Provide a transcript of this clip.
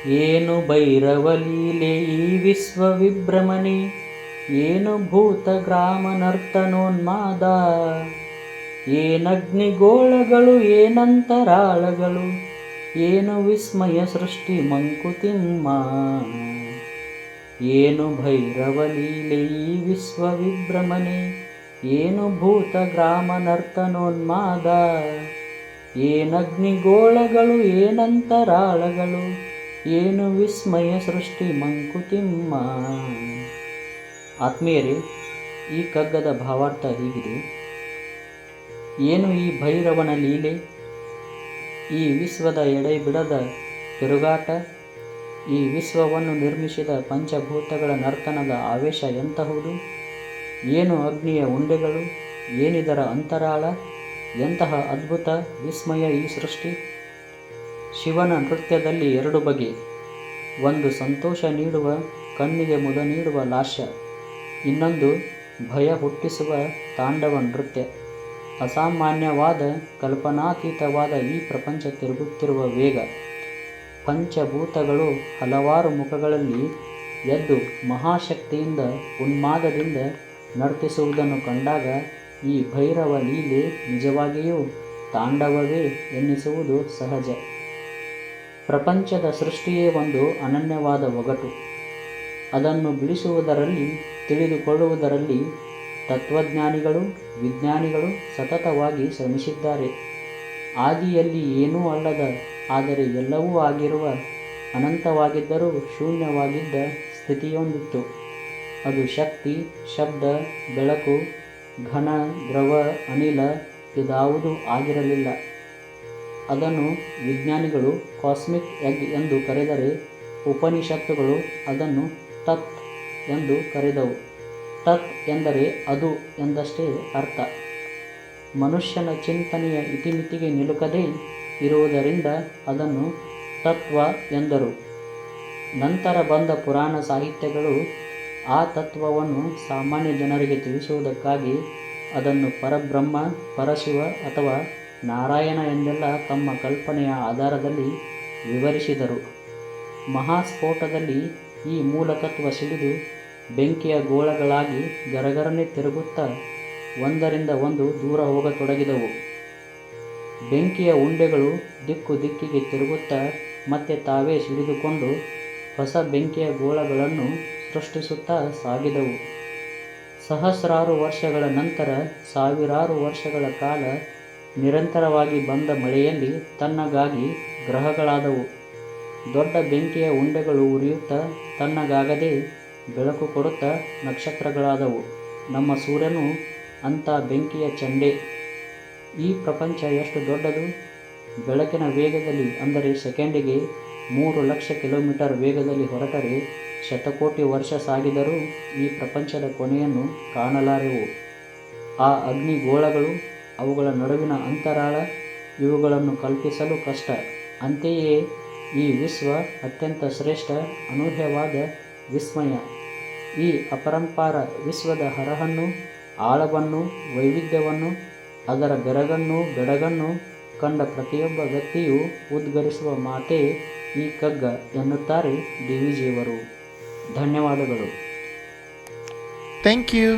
ಏನು ಭೈರವ ಲೀಲೆ ಈ ವಿಶ್ವ ವಿಭ್ರಮಣೆ, ಏನು ಭೂತ ಗ್ರಾಮ ನರ್ತನೋನ್ಮಾದ, ಏನಗ್ನಿಗೋಳಗಳು ಏನಂತರಾಳಗಳು, ಏನು ವಿಸ್ಮಯ ಸೃಷ್ಟಿ ಮಂಕುತಿಮ್ಮ. ಏನು ಭೈರವ ಲೀಲೆ ಈ ವಿಶ್ವ ವಿಭ್ರಮಣೆ, ಏನು ಭೂತ ಗ್ರಾಮ ನರ್ತನೋನ್ಮಾದ, ಏನಗ್ನಿಗೋಳಗಳು ಏನಂತರಾಳಗಳು, ಏನು ವಿಸ್ಮಯ ಸೃಷ್ಟಿ ಮಂಕುತಿಮ್ಮ. ಆತ್ಮೀಯರೇ, ಈ ಕಗ್ಗದ ಭಾವಾರ್ಥ ಹೀಗಿದೆ. ಏನು ಈ ಭೈರವನ ಲೀಲೆ, ಈ ವಿಶ್ವದ ಎಡೆಬಿಡದ ತಿರುಗಾಟ, ಈ ವಿಶ್ವವನ್ನು ನಿರ್ಮಿಸಿದ ಪಂಚಭೂತಗಳ ನರ್ತನದ ಆವೇಶ ಎಂತಹುದು, ಏನು ಅಗ್ನಿಯ ಉಂಡೆಗಳು, ಏನಿದರ ಅಂತರಾಳ, ಎಂತಹ ಅದ್ಭುತ ವಿಸ್ಮಯ ಈ ಸೃಷ್ಟಿ. ಶಿವನ ನೃತ್ಯದಲ್ಲಿ ಎರಡು ಬಗೆ, ಒಂದು ಸಂತೋಷ ನೀಡುವ ಕಣ್ಣಿಗೆ ಮುದ ನೀಡುವ ಲಾಸ್ಯ, ಇನ್ನೊಂದು ಭಯ ಹುಟ್ಟಿಸುವ ತಾಂಡವ ನೃತ್ಯ. ಅಸಾಮಾನ್ಯವಾದ ಕಲ್ಪನಾತೀತವಾದ ಈ ಪ್ರಪಂಚ ತಿರುಗುತ್ತಿರುವ ವೇಗ, ಪಂಚಭೂತಗಳು ಹಲವಾರು ಮುಖಗಳಲ್ಲಿ ಎದ್ದು ಮಹಾಶಕ್ತಿಯಿಂದ ಉನ್ಮಾದದಿಂದ ನರ್ತಿಸುವುದನ್ನು ಕಂಡಾಗ ಈ ಭೈರವ ಲೀಲೆ ನಿಜವಾಗಿಯೂ ತಾಂಡವವೇ ಎನ್ನಿಸುವುದು ಸಹಜ. ಪ್ರಪಂಚದ ಸೃಷ್ಟಿಯೇ ಒಂದು ಅನನ್ಯವಾದ ಒಗಟು. ಅದನ್ನು ಬಿಡಿಸುವುದರಲ್ಲಿ, ತಿಳಿದುಕೊಳ್ಳುವುದರಲ್ಲಿ ತತ್ವಜ್ಞಾನಿಗಳು, ವಿಜ್ಞಾನಿಗಳು ಸತತವಾಗಿ ಶ್ರಮಿಸಿದ್ದಾರೆ. ಆದಿಯಲ್ಲಿ ಏನೂ ಅಲ್ಲದ, ಆದರೆ ಎಲ್ಲವೂ ಆಗಿರುವ, ಅನಂತವಾಗಿದ್ದರೂ ಶೂನ್ಯವಾಗಿದ್ದ ಸ್ಥಿತಿಯೊಂದಿತ್ತು. ಅದು ಶಕ್ತಿ, ಶಬ್ದ, ಬೆಳಕು, ಘನ, ದ್ರವ, ಅನಿಲ ಇದಾವುದೂ ಆಗಿರಲಿಲ್ಲ. ಅದನ್ನು ವಿಜ್ಞಾನಿಗಳು ಕಾಸ್ಮಿಕ್ ಎಗ್ ಎಂದು ಕರೆದರೆ, ಉಪನಿಷತ್ತುಗಳು ಅದನ್ನು ತತ್ ಎಂದು ಕರೆದವು. ತತ್ ಎಂದರೆ ಅದು ಎಂದಷ್ಟೇ ಅರ್ಥ. ಮನುಷ್ಯನ ಚಿಂತನೆಯ ಇತಿಮಿತಿಗೆ ನಿಲುಕದೇ ಇರುವುದರಿಂದ ಅದನ್ನು ತತ್ವ ಎಂದರು. ನಂತರ ಬಂದ ಪುರಾಣ ಸಾಹಿತ್ಯಗಳು ಆ ತತ್ವವನ್ನು ಸಾಮಾನ್ಯ ಜನರಿಗೆ ತಿಳಿಸುವುದಕ್ಕಾಗಿ ಅದನ್ನು ಪರಬ್ರಹ್ಮ, ಪರಶಿವ ಅಥವಾ ನಾರಾಯಣ ಎಂದೆಲ್ಲ ತಮ್ಮ ಕಲ್ಪನೆಯ ಆಧಾರದಲ್ಲಿ ವಿವರಿಸಿದರು. ಮಹಾಸ್ಫೋಟದಲ್ಲಿ ಈ ಮೂಲತತ್ವ ಸಿಡಿದು ಬೆಂಕಿಯ ಗೋಳಗಳಾಗಿ ಗರಗರನೆ ತಿರುಗುತ್ತಾ ಒಂದರಿಂದ ಒಂದು ದೂರ ಹೋಗತೊಡಗಿದವು. ಬೆಂಕಿಯ ಉಂಡೆಗಳು ದಿಕ್ಕು ದಿಕ್ಕಿಗೆ ತಿರುಗುತ್ತಾ ಮತ್ತೆ ತಾವೇ ಸಿಡಿದುಕೊಂಡು ಹೊಸ ಬೆಂಕಿಯ ಗೋಳಗಳನ್ನು ಸೃಷ್ಟಿಸುತ್ತಾ ಸಾಗಿದವು. ಸಹಸ್ರಾರು ವರ್ಷಗಳ ನಂತರ ಸಾವಿರಾರು ವರ್ಷಗಳ ಕಾಲ ನಿರಂತರವಾಗಿ ಬಂದ ಮಳೆಯಲ್ಲಿ ತಣ್ಣಗಾಗಿ ಗ್ರಹಗಳಾದವು. ದೊಡ್ಡ ಬೆಂಕಿಯ ಉಂಡೆಗಳು ಉರಿಯುತ್ತಾ ತಣ್ಣಗಾಗದೆ ಬೆಳಕು ಕೊಡುತ್ತಾ ನಕ್ಷತ್ರಗಳಾದವು. ನಮ್ಮ ಸೂರ್ಯನು ಅಂಥ ಬೆಂಕಿಯ ಚಂಡೆ. ಈ ಪ್ರಪಂಚ ಎಷ್ಟು ದೊಡ್ಡದು! ಬೆಳಕಿನ ವೇಗದಲ್ಲಿ, ಅಂದರೆ ಸೆಕೆಂಡಿಗೆ 3,00,000 ಕಿಲೋಮೀಟರ್ ವೇಗದಲ್ಲಿ ಹೊರಟರೆ ಶತಕೋಟಿ ವರ್ಷ ಸಾಗಿದರೂ ಈ ಪ್ರಪಂಚದ ಕೊನೆಯನ್ನು ಕಾಣಲಾರೆವು. ಆ ಅಗ್ನಿಗೋಳಗಳು, ಅವುಗಳ ನಡುವಿನ ಅಂತರಾಳ, ಇವುಗಳನ್ನು ಕಲ್ಪಿಸಲು ಕಷ್ಟ. ಅಂತೆಯೇ ಈ ವಿಶ್ವ ಅತ್ಯಂತ ಶ್ರೇಷ್ಠ, ಅನೂಹ್ಯವಾದ ವಿಸ್ಮಯ. ಈ ಅಪರಂಪಾರ ವಿಶ್ವದ ಹರಹನ್ನು, ಆಳವನ್ನು, ವೈವಿಧ್ಯವನ್ನು, ಅದರ ಬೆರಗನ್ನು, ಬೆಡಗನ್ನು ಕಂಡ ಪ್ರತಿಯೊಬ್ಬ ವ್ಯಕ್ತಿಯೂ ಉದ್ಗರಿಸುವ ಮಾತೇ ಈ ಕಗ್ಗ ಎನ್ನುತ್ತಾರೆ ಡಿ ವಿ ಜಿಯವರು. ಧನ್ಯವಾದಗಳು. Thank you.